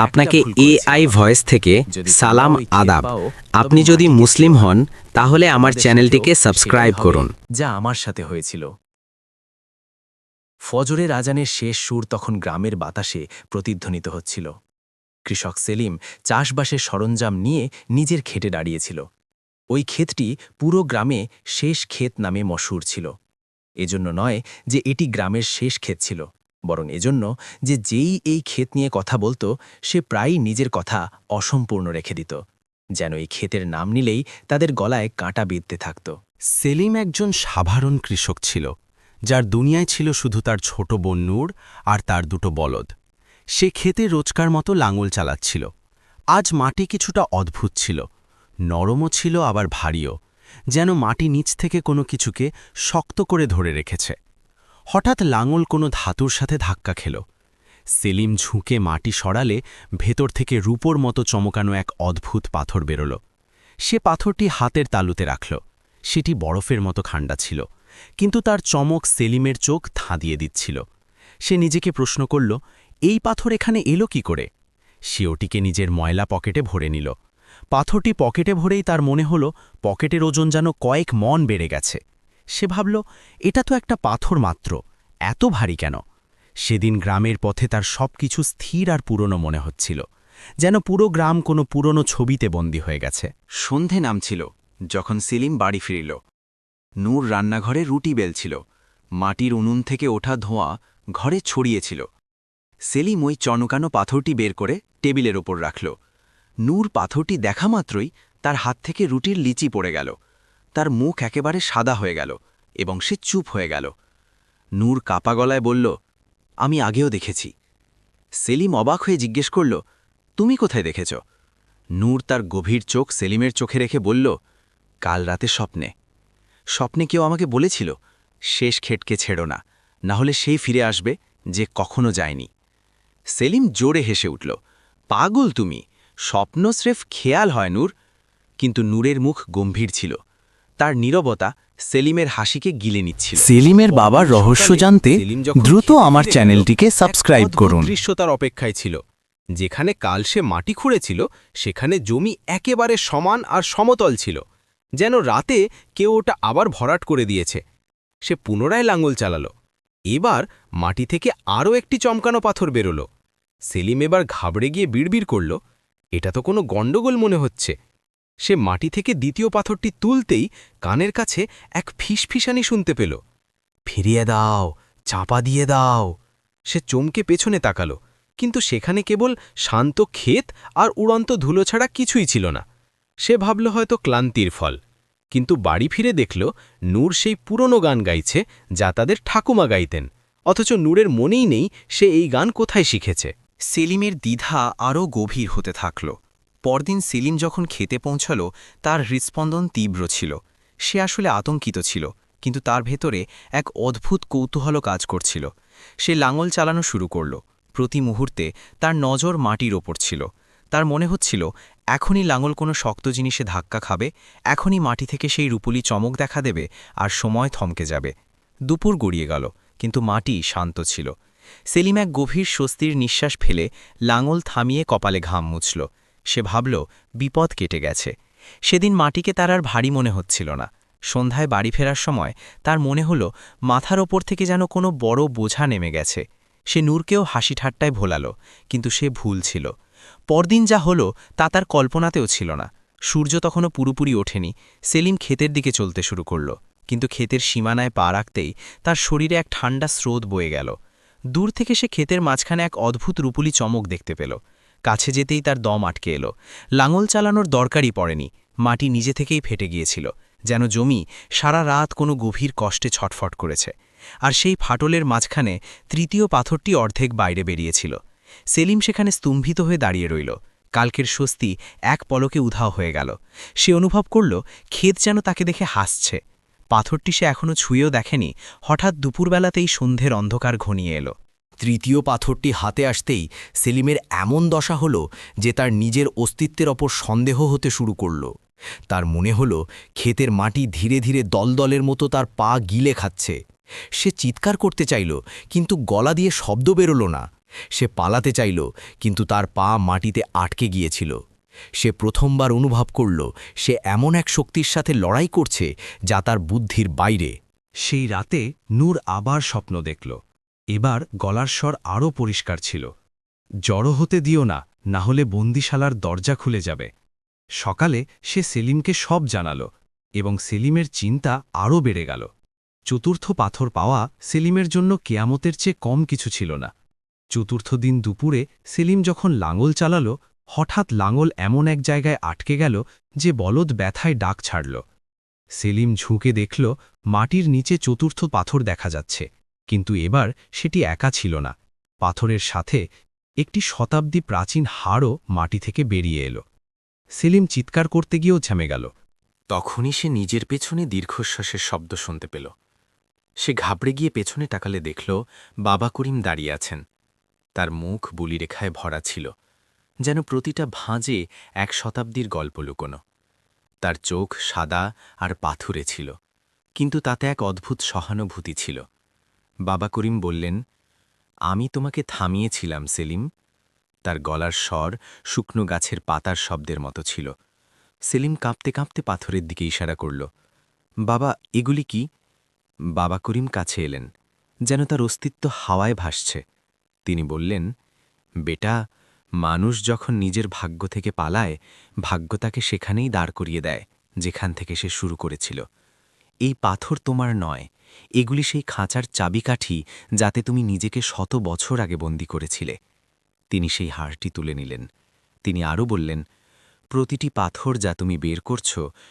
আপনাকে AI voice থেকে সালাম আদাব। আপনি যদি মুসলিম হন তাহলে আমার চ্যানেলটিকে সাবস্ক্রাইব করুন। যা আমার সাথে হয়েছিল। ফজরের আজানের শেষ সুর তখন গ্রামের বাতাসে প্রতিধ্বনিত হচ্ছিল। কৃষক সেলিম চাষবাসের সরঞ্জাম নিয়ে নিজের ক্ষেতে দাঁড়িয়েছিল। ওই ক্ষেতটি পুরো গ্রামে শেষ ক্ষেত নামে মশহুর ছিল। এজন্য নয় যে এটি গ্রামের শেষ ক্ষেত ছিল, বরং এজন্য যে যেই এই ক্ষেত নিয়ে কথা বলতো সে প্রায়ই নিজের কথা অসম্পূর্ণ রেখে দিত, যেন এই ক্ষেতের নাম নিলেই তাদের গলায় কাঁটা বিঁধতে থাকত। সেলিম একজন সাধারণ কৃষক ছিল, যার দুনিয়ায় ছিল শুধু তার ছোট বোন নূর আর তার দুটো বলদ। সে ক্ষেতে রোজকার মতো লাঙল চালাচ্ছিল। আজ মাটি কিছুটা অদ্ভুত ছিল, নরমও ছিল আবার ভারীও, যেন মাটি নিচ থেকে কোনো কিছুকে শক্ত করে ধরে রেখেছে। হঠাৎ লাঙল কোনো ধাতুর সাথে ধাক্কা খেল। সেলিম ঝুঁকে মাটি সরালে ভেতর থেকে রূপোর মতো চমকানো এক অদ্ভুত পাথর বেরোল। সে পাথরটি হাতের তালুতে রাখল। সেটি বরফের মতো ঠান্ডা ছিল, কিন্তু তার চমক সেলিমের চোখ ধাঁধিয়ে দিচ্ছিল। সে নিজেকে প্রশ্ন করল, এই পাথর এখানে এলো কি করে? সে ওটিকে নিজের ময়লা পকেটে ভরে নিল। পাথরটি পকেটে ভরেই তার মনে হল পকেটের ওজন যেন কয়েক মণ বেড়ে গেছে। সে ভাবল, এটা তো একটা পাথর মাত্র, এত ভারী কেন? সেদিন গ্রামের পথে তার সবকিছু স্থির আর পুরনো মনে হচ্ছিল, যেন পুরো গ্রাম কোনো পুরনো ছবিতে বন্দী হয়ে গেছে। সন্ধে নামছিল যখন সেলিম বাড়ি ফিরিল। নূর রান্নাঘরে রুটি বেলছিল। মাটির উনুন থেকে ওঠা ধোঁয়া ঘরে ছড়িয়েছিল। সেলিম ওই চনকানো পাথরটি বের করে টেবিলের ওপর রাখল। নূর পাথরটি দেখা মাত্রই তার হাত থেকে রুটির লিচি পড়ে গেল। তার মুখ একেবারে সাদা হয়ে গেল এবং সে চুপ হয়ে গেল। নূর কাপা গলায় বলল, আমি আগেও দেখেছি। সেলিম অবাক হয়ে জিজ্ঞেস করল, তুমি কোথায় দেখেছ? নূর তার গভীর চোখ সেলিমের চোখে রেখে বলল, কাল রাতে স্বপ্নে। স্বপ্নে কেউ আমাকে বলেছিল, শেষ ক্ষেতকে ছেড়ো না, না হলে সেই ফিরে আসবে যে কখনো যায়নি। সেলিম জোরে হেসে উঠল, পাগল তুমি, স্বপ্ন স্রেফ খেয়াল হয় নূর। কিন্তু নূরের মুখ গম্ভীর ছিল। তার নীরবতা সেলিমের হাসিকে গিলে নিচ্ছিল। সেলিমের বাবার রহস্য জানতে দ্রুত আমার চ্যানেলটিকে সাবস্ক্রাইব করুন। দৃশ্য তার অপেক্ষায় ছিল। যেখানে কাল সে মাটি খুঁড়েছিল সেখানে জমি একেবারে সমান আর সমতল ছিল, যেন রাতে কেউ ওটা আবার ভরাট করে দিয়েছে। সে পুনরায় লাঙল চালাল। এবার মাটি থেকে আরও একটি চমকানো পাথর বেরোল। সেলিম এবার ঘাবড়ে গিয়ে বিড়বিড় করল, এটা তো কোনো গণ্ডগোল মনে হচ্ছে। সে মাটি থেকে দ্বিতীয় পাথরটি তুলতেই কানের কাছে এক ফিসফিসানি শুনতে পেল, ফিরিয়ে দাও, চাপা দিয়ে দাও। সে চমকে পেছনে তাকাল, কিন্তু সেখানে কেবল শান্ত ক্ষেত আর উড়ন্ত ধুলো ছাড়া কিছুই ছিল না। সে ভাবল হয়তো ক্লান্তির ফল, কিন্তু বাড়ি ফিরে দেখল নূর সেই পুরনো গান গাইছে যা তাদের ঠাকুমা গাইতেন, অথচ নূরের মনেই নেই সে এই গান কোথায় শিখেছে। সেলিমের দ্বিধা আরও গভীর হতে থাকল। পরদিন সেলিম যখন খেতে পৌঁছাল তার হৃৎস্পন্দন তীব্র ছিল। সে আসলে আতঙ্কিত ছিল, কিন্তু তার ভেতরে এক অদ্ভুত কৌতূহল কাজ করছিল। সে লাঙল চালানো শুরু করল। প্রতি মুহূর্তে তার নজর মাটির ওপর ছিল। তার মনে হচ্ছিল এখনই লাঙল কোনো শক্ত জিনিসে ধাক্কা খাবে, এখনই মাটি থেকে সেই রূপলি চমক দেখা দেবে আর সময় থমকে যাবে। দুপুর গড়িয়ে গেল, কিন্তু মাটি শান্ত ছিল। সেলিম এক গভীর স্বস্তির নিঃশ্বাস ফেলে লাঙল থামিয়ে কপালে ঘাম মুছল। সে ভাবল, বিপদ কেটে গেছে। সেদিন মাটিকে তার আর ভারী মনে হচ্ছিল না। সন্ধ্যায় বাড়ি ফেরার সময় তার মনে হল মাথার ওপর থেকে যেন কোনো বড় বোঝা নেমে গেছে। সে নূরকেও হাসি ঠাট্টায় ভোলাল, কিন্তু সে ভুল ছিল। পরদিন যা হলো তা তার কল্পনাতেও ছিল না। সূর্য তখনও পুরোপুরি ওঠেনি। সেলিম ক্ষেতের দিকে চলতে শুরু করল, কিন্তু ক্ষেতের সীমানায় পা রাখতেই তার শরীরে এক ঠান্ডা স্রোত বয়ে গেল। দূর থেকে সে ক্ষেতের মাঝখানে এক অদ্ভুত রূপুলি চমক দেখতে পেল। কাছে যেতেই তার দম আটকে এলো। লাঙল চালানোর দরকারই পড়েনি, মাটি নিজে থেকেই ফেটে গিয়েছিল, যেন জমি সারা রাত কোনো গভীর কষ্টে ছটফট করেছে। আর সেই ফাটলের মাঝখানে তৃতীয় পাথরটি অর্ধেক বাইরে বেরিয়েছিল। সেলিম সেখানে স্তম্ভিত হয়ে দাঁড়িয়ে রইল। কালকের স্বস্তি এক পলকে উধাও হয়ে গেল। সে অনুভব করল ক্ষেত যেন তাকে দেখে হাসছে। পাথরটি সে এখনও ছুঁয়েও দেখেনি। হঠাৎ দুপুরবেলাতেই সন্ধ্যের অন্ধকার ঘনিয়ে এলো। তৃতীয় পাথরটি হাতে আসতেই সেলিমের এমন দশা হল যে তার নিজের অস্তিত্বের ওপর সন্দেহ হতে শুরু করল। তার মনে হল ক্ষেতের মাটি ধীরে ধীরে দলদলের মতো তার পা গিলে খাচ্ছে। সে চিৎকার করতে চাইল, কিন্তু গলা দিয়ে শব্দ বেরোল না। সে পালাতে চাইল, কিন্তু তার পা মাটিতে আটকে গিয়েছিল। সে প্রথমবার অনুভব করল সে এমন এক শক্তির সাথে লড়াই করছে যা তার বুদ্ধির বাইরে। সেই রাতে নূর আবার স্বপ্ন দেখল। এবার গলার স্বর আরও পরিষ্কার ছিল। জড়ো হতে দিও না, না হলে বন্দিশালার দরজা খুলে যাবে। সকালে সে সেলিমকে সব জানাল এবং সেলিমের চিন্তা আরও বেড়ে গেল। চতুর্থ পাথর পাওয়া সেলিমের জন্য কেয়ামতের চেয়ে কম কিছু ছিল না। চতুর্থ দিন দুপুরে সেলিম যখন লাঙল চালাল, হঠাৎ লাঙল এমন এক জায়গায় আটকে গেল যে বলদ ব্যথায় ডাক ছাড়ল। সেলিম ঝুঁকে দেখল মাটির নিচে চতুর্থ পাথর দেখা যাচ্ছে, কিন্তু এবার সেটি একা ছিল না। পাথরের সাথে একটি শতাব্দী প্রাচীন হাড়ও মাটি থেকে বেরিয়ে এলো। সেলিম চিৎকার করতে গিয়েও থেমে গেল। তখনই সে নিজের পেছনে দীর্ঘশ্বাসের শব্দ শুনতে পেল। সে ঘাবড়ে গিয়ে পেছনে তাকালে দেখল বাবা করিম দাঁড়িয়ে আছেন। তার মুখ বুলিরেখায় ভরা ছিল, যেন প্রতিটা ভাঁজে এক শতাব্দীর গল্প লুকোনো। তার চোখ সাদা আর পাথুরে ছিল, কিন্তু তাতে এক অদ্ভুত সহানুভূতি ছিল। বাবা করিম বললেন, আমি তোমাকে থামিয়েছিলাম সেলিম। তার গলার স্বর শুকনো গাছের পাতার শব্দের মতো ছিল। সেলিম কাঁপতে কাঁপতে পাথরের দিকে ইশারা করল। বাবা, এগুলি কি? বাবা করিম কাছে এলেন, যেন তার অস্তিত্ব হাওয়ায় ভাসছে। তিনি বললেন, বেটা, মানুষ যখন নিজের ভাগ্য থেকে পালায়, ভাগ্য তাকে সেখানেই দাঁড় করিয়ে দেয় যেখান থেকে সে শুরু করেছিল। এই পাথর তোমার নয়, এগুলি সেই খাঁচার চাবিকাঠি যাতে তুমি নিজেকে 100 বছর আগে বন্দী করেছিলে। তিনি সেই হাড়টি তুলে নিলেন। তিনি আরও বললেন, প্রতিটি পাথর যা তুমি বের করছ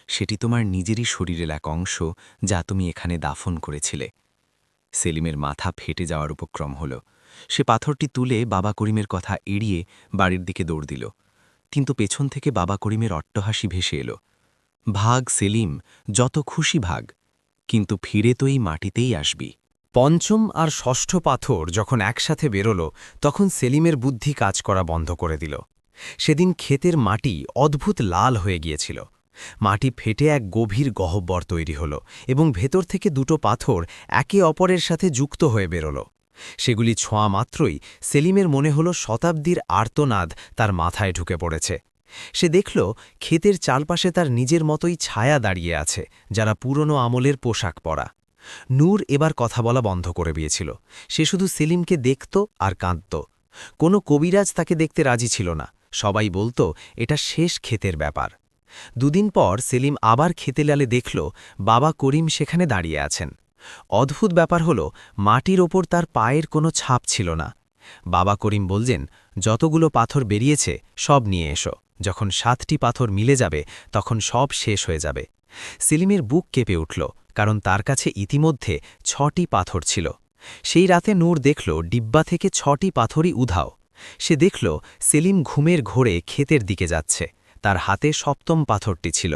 সেটি তোমার নিজেরই শরীরের এক অংশ যা তুমি এখানে দাফন করেছিলে। সেলিমের মাথা ফেটে যাওয়ার উপক্রম হল। সে পাথরটি তুলে বাবা করিমের কথা এড়িয়ে বাড়ির দিকে দৌড় দিল, কিন্তু পেছন থেকে বাবা করিমের অট্টহাসি ভেসে এলো। ভাগ সেলিম, যত খুশি ভাগ, কিন্তু ফিরে তো এই মাটিতেই আসবি। পঞ্চম আর ষষ্ঠ পাথর যখন একসাথে বেরোল, তখন সেলিমের বুদ্ধি কাজ করা বন্ধ করে দিল। সেদিন ক্ষেতের মাটি অদ্ভুত লাল হয়ে গিয়েছিল। মাটি ফেটে এক গভীর গহ্বর তৈরি হল এবং ভেতর থেকে দুটো পাথর একে অপরের সাথে যুক্ত হয়ে বেরোল। সেগুলি ছোঁয়া মাত্রই সেলিমের মনে হল শতাব্দীর আর্তনাদ তার মাথায় ঢুকে পড়েছে। সে দেখল ক্ষেতের চারপাশে তার নিজের মতোই ছায়া দাঁড়িয়ে আছে, যারা পুরনো আমলের পোশাক পরা। নূর এবার কথা বলা বন্ধ করে দিয়েছিল। সে শুধু সেলিমকে দেখত আর কাঁদত। কোনো কবিরাজ তাকে দেখতে রাজি ছিল না। সবাই বলতো এটা শেষ ক্ষেতের ব্যাপার। দুদিন পর সেলিম আবার ক্ষেতেলালে দেখল বাবা করিম সেখানে দাঁড়িয়ে আছেন। অদ্ভুত ব্যাপার হল, মাটির ওপর তার পায়ের কোনো ছাপ ছিল না। বাবা করিম বললেন, যতগুলো পাথর বেরিয়েছে সব নিয়ে এসো। যখন 7টি পাথর মিলে যাবে তখন সব শেষ হয়ে যাবে। সেলিমের বুক কেঁপে উঠল, কারণ তার কাছে ইতিমধ্যে 6টি পাথর ছিল। সেই রাতে নূর দেখল ডিব্বা থেকে 6টি পাথরই উধাও। সে দেখল সেলিম ঘুমের ঘোরে ক্ষেতের দিকে যাচ্ছে। তার হাতে 7ম পাথরটি ছিল।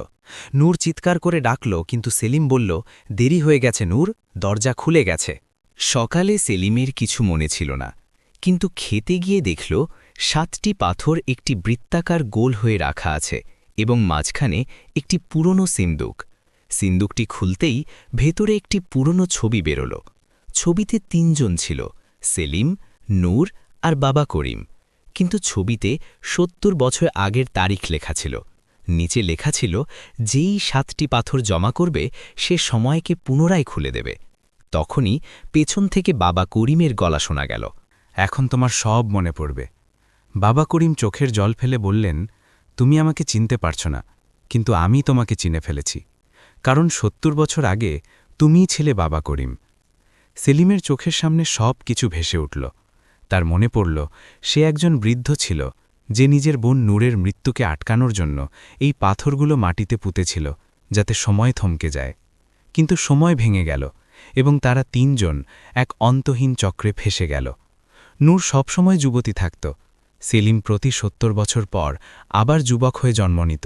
নূর চিৎকার করে ডাকল, কিন্তু সেলিম বলল, দেরি হয়ে গেছে নূর, দরজা খুলে গেছে। সকালে সেলিমের কিছু মনে ছিল না, কিন্তু খেতে গিয়ে দেখল 7টি পাথর একটি বৃত্তাকার গোল হয়ে রাখা আছে এবং মাঝখানে একটি পুরনো সিন্দুক। সিন্দুকটি খুলতেই ভেতরে একটি পুরনো ছবি বেরোল। ছবিতে 3 জন ছিল, সেলিম, নূর আর বাবা করিম। কিন্তু ছবিতে 70 বছর আগের তারিখ লেখা ছিল। নিচে লেখা ছিল, যেই 7টি পাথর জমা করবে সে সময়কে পুনরায় খুলে দেবে। তখনই পেছন থেকে বাবা করিমের গলা শোনা গেল, এখন তোমার সব মনে পড়বে। বাবা করিম চোখের জল ফেলে বললেন, তুমি আমাকে চিনতে পারছ না, কিন্তু আমি তোমাকে চিনে ফেলেছি, কারণ 70 বছর আগে তুমিই ছিলে বাবা করিম। সেলিমের চোখের সামনে সব কিছু ভেসে উঠল। তার মনে পড়ল সে একজন বৃদ্ধ ছিল যে নিজের বোন নূরের মৃত্যুকে আটকানোর জন্য এই পাথরগুলো মাটিতে পুঁতেছিল, যাতে সময় থমকে যায়। কিন্তু সময় ভেঙে গেল এবং তারা 3 জন এক অন্তহীন চক্রে ফেসে গেল। নূর সবসময় যুবতী থাকত। সেলিম প্রতি 70 বছর পর আবার যুবক হয়ে জন্ম নিত,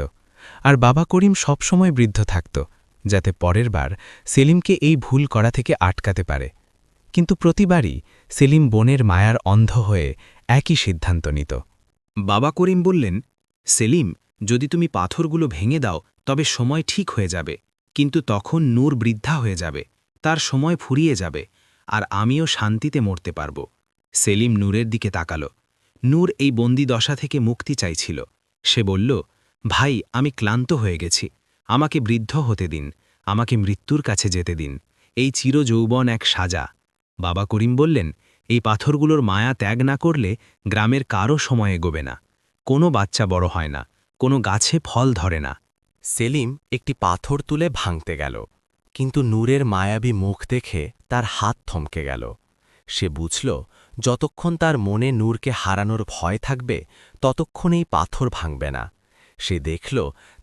আর বাবা করিম সবসময় বৃদ্ধ থাকত, যাতে পরের বার সেলিমকে এই ভুল করা থেকে আটকাতে পারে। কিন্তু প্রতিবারই সেলিম বোনের মায়ার অন্ধ হয়ে একই সিদ্ধান্ত নিত। বাবা করিম বললেন, সেলিম, যদি তুমি পাথরগুলো ভেঙে দাও তবে সময় ঠিক হয়ে যাবে, কিন্তু তখন নূর বৃদ্ধা হয়ে যাবে, তার সময় ফুরিয়ে যাবে, আর আমিও শান্তিতে মরতে পারব। সেলিম নূরের দিকে তাকাল। নূর এই বন্দি দশা থেকে মুক্তি চাইছিল। সে বলল, ভাই, আমি ক্লান্ত হয়ে গেছি, আমাকে বৃদ্ধ হতে দিন, আমাকে মৃত্যুর কাছে যেতে দিন। এই চিরযৌবন এক সাজা। বাবা করিম বললেন, এই পাথরগুলোর মায়া ত্যাগ না করলে গ্রামের কারও সময় এগোবে না। কোনো বাচ্চা বড় হয় না, কোনো গাছে ফল ধরে না। সেলিম একটি পাথর তুলে ভাঙতে গেল, কিন্তু নূরের মায়াবী মুখ দেখে তার হাত থমকে গেল। সে বুঝল, যতক্ষণ তার মনে নূরকে হারানোর ভয় থাকবে ততক্ষণ এই পাথর ভাঙবে না। সে দেখল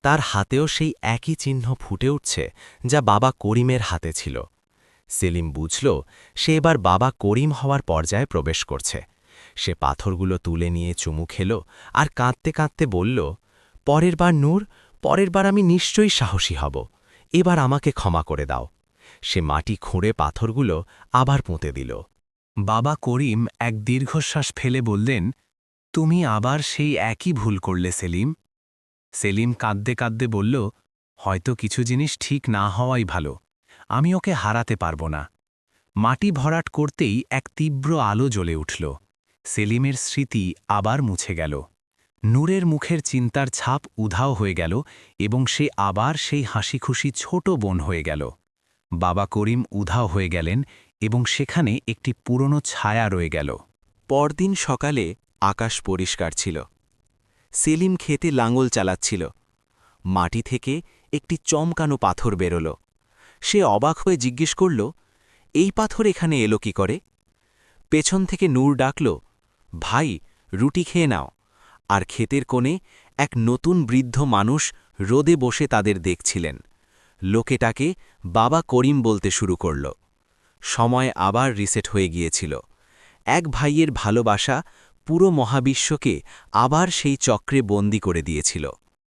তার হাতেও সেই একই চিহ্ন ফুটে উঠছে যা বাবা করিমের হাতে ছিল। সেলিম বুঝল সে এবার বাবা করিম হওয়ার পর্যায়ে প্রবেশ করছে। সে পাথরগুলো তুলে নিয়ে চুমু খেল আর কাঁদতে কাঁদতে বলল, পরের বার নূর, পরের বার আমি নিশ্চয়ই সাহসী হব, এবার আমাকে ক্ষমা করে দাও। সে মাটি খুঁড়ে পাথরগুলো আবার পুঁতে দিল। বাবা করিম এক দীর্ঘশ্বাস ফেলে বললেন, তুমি আবার সেই একই ভুল করলে সেলিম। সেলিম কাঁদতে কাঁদতে বলল, হয়তো কিছু জিনিস ঠিক না হওয়াই ভালো, আমি ওকে হারাতে পারব না। মাটি ভরাট করতেই এক তীব্র আলো জ্বলে উঠল। সেলিমের স্মৃতি আবার মুছে গেল। নূরের মুখের চিন্তার ছাপ উধাও হয়ে গেল এবং সে আবার সেই হাসিখুশি ছোট বোন হয়ে গেল। বাবা করিম উধাও হয়ে গেলেন এবং সেখানে একটি পুরনো ছায়া রয়ে গেল। পরদিন সকালে আকাশ পরিষ্কার ছিল। সেলিম খেতে লাঙল চালাচ্ছিল। মাটি থেকে একটি চমকানো পাথর বেরোল। সে অবাক হয়ে জিজ্ঞেস করল, এই পাথর এখানে এলো কি করে? পেছন থেকে নূর ডাকল, ভাই, রুটি খেয়ে নাও। আর ক্ষেতের কোণে এক নতুন বৃদ্ধ মানুষ রোদে বসে তাদের দেখছিলেন। লোকেটাকে বাবা করিম বলতে শুরু করল। সময় আবার রিসেট হয়ে গিয়েছিল। এক ভাইয়ের ভালোবাসা পুরো মহাবিশ্বকে আবার সেই চক্রে বন্দী করে দিয়েছিল।